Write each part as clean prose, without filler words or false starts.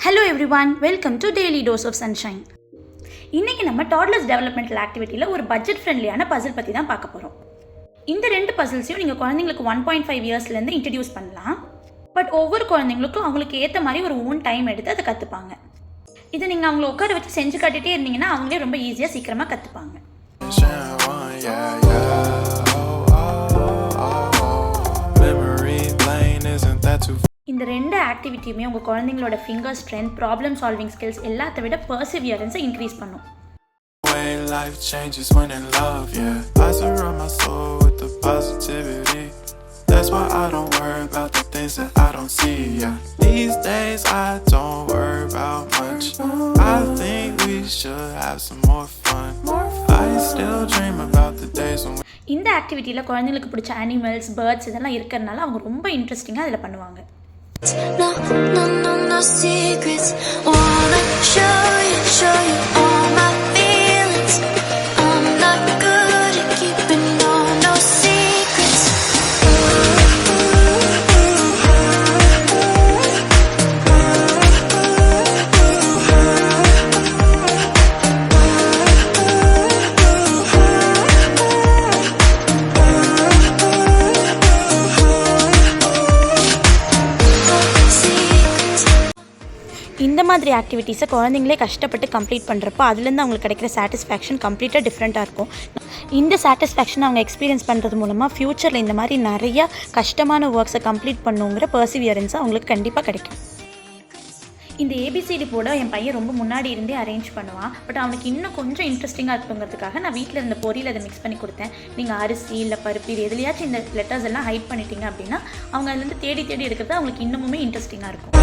Hello everyone, welcome to Daily Dose of Sunshine. இன்னைக்கு நம்ம toddlers developmental ஆக்டிவிட்டியில் ஒரு budget ஃப்ரெண்ட்லியான Basil பற்றி தான் பார்க்க போகிறோம். இந்த ரெண்டு பசில்ஸையும் நீங்கள் குழந்தைங்களுக்கு 1.5 இயர்ஸ்லேருந்து இன்ட்ரடியூஸ் பண்ணலாம். பட் ஒவ்வொரு குழந்தைங்களுக்கும் அவங்களுக்கு ஏற்ற மாதிரி ஒரு ஓன் டைம் எடுத்து அதை கற்றுப்பாங்க. இதை நீங்கள் அவங்கள உட்கார வச்சு செஞ்சு காட்டிகிட்டே இருந்தீங்கன்னா அவங்களே ரொம்ப ஈஸியாக சீக்கிரமாக கற்றுப்பாங்க. இந்த ரெண்டு ஆக்டிவிட்டியுமே உங்கள் குழந்தைங்களோட finger strength, problem solving skills எல்லாத்தை விட பர்சிவியரன்ஸை இன்க்ரீஸ் பண்ணும். Life changes when in love, yeah. I surround my soul with the positivity. That's why I don't worry about the things that I don't see, yeah. These days I don't worry about much. I think we should have some more fun. I still dream about the days when இந்த ஆக்டிவிட்டியில் குழந்தைங்களுக்கு பிடிச்ச animals, birds இதெல்லாம் இருக்கிறதுனால அவங்க ரொம்ப இன்ட்ரெஸ்டிங்காக அதில் பண்ணுவாங்க. No secrets. Wanna show you all my feelings. I'm not good at keeping no secrets. இந்த மாதிரி ஆக்டிவிட்டீஸை குழந்தைங்களே கஷ்டப்பட்டு கம்ப்ளீட் பண்ணுறப்போ அதுலேருந்து அவங்களுக்கு கிடைக்கிற சாட்டிஸ்ஃபேக்ஷன் கம்ப்ளீட்டாக டிஃப்ரெண்ட்டாக இருக்கும். இந்த சாட்டிஸ்ஃபேக்ஷன் அவங்க எக்ஸ்பீரியன்ஸ் பண்ணுறது மூலமாக ஃப்யூச்சரில் இந்த மாதிரி நிறையா கஷ்டமான ஒர்க்ஸை கம்ப்ளீட் பண்ணுங்கிற பர்சிவியரன்ஸை அவங்களுக்கு கண்டிப்பாக கிடைக்கும். இந்த ஏபிசிடி போர்டை என் பையன் ரொம்ப முன்னாடி இருந்தே அரேஞ்ச் பண்ணுவான். பட் அவனுக்கு இன்னும் கொஞ்சம் இன்ட்ரெஸ்டிங்காக இருக்குங்கிறதுக்காக நான் வீட்டில் இருந்த பொரியல் அதை மிக்ஸ் பண்ணி கொடுத்தேன். நீங்கள் அரிசி இல்லை பருப்பு இது எதுலையாச்சும் இந்த லெட்டர்ஸ் எல்லாம் ஹைட் பண்ணிட்டீங்க அப்படின்னா அவங்க அதுலேருந்து தேடி எடுக்கிறது அவங்களுக்கு இன்னமுமே இன்ட்ரெஸ்டிங்காக இருக்கும்.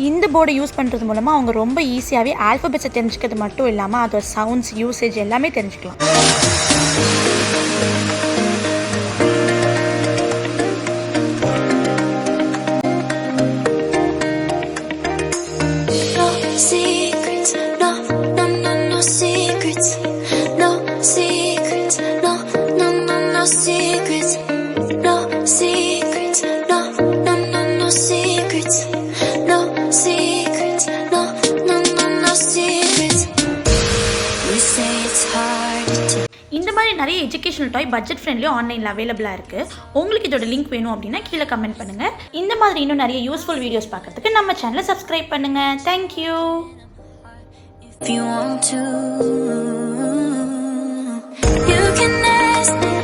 இந்த போர்டை யூஸ் பண்ணுறது மூலமாக அவங்க ரொம்ப ஈஸியாகவே ஆல்ஃபபெட்ஸை தெரிஞ்சுக்கிறது மட்டும் இல்லாமல் அதோட சவுண்ட்ஸ், யூசேஜ் எல்லாமே தெரிஞ்சுக்கலாம். இந்த மாதிரி நிறைய எஜுகேஷனல் டாய் பட்ஜெட் ஃப்ரெண்ட்லியும் ஆன்லைனில் அவைலபிளாக இருக்குது. உங்களுக்கு இதோட லிங்க் வேணும் அப்படின்னா கீழே கமெண்ட் பண்ணுங்கள். இந்த மாதிரி இன்னும் நிறைய யூஸ்ஃபுல் வீடியோஸ் பார்க்கறதுக்கு நம்ம சேனலை சப்ஸ்கிரைப் பண்ணுங்கள். Thank you. If you want to, you can ask me.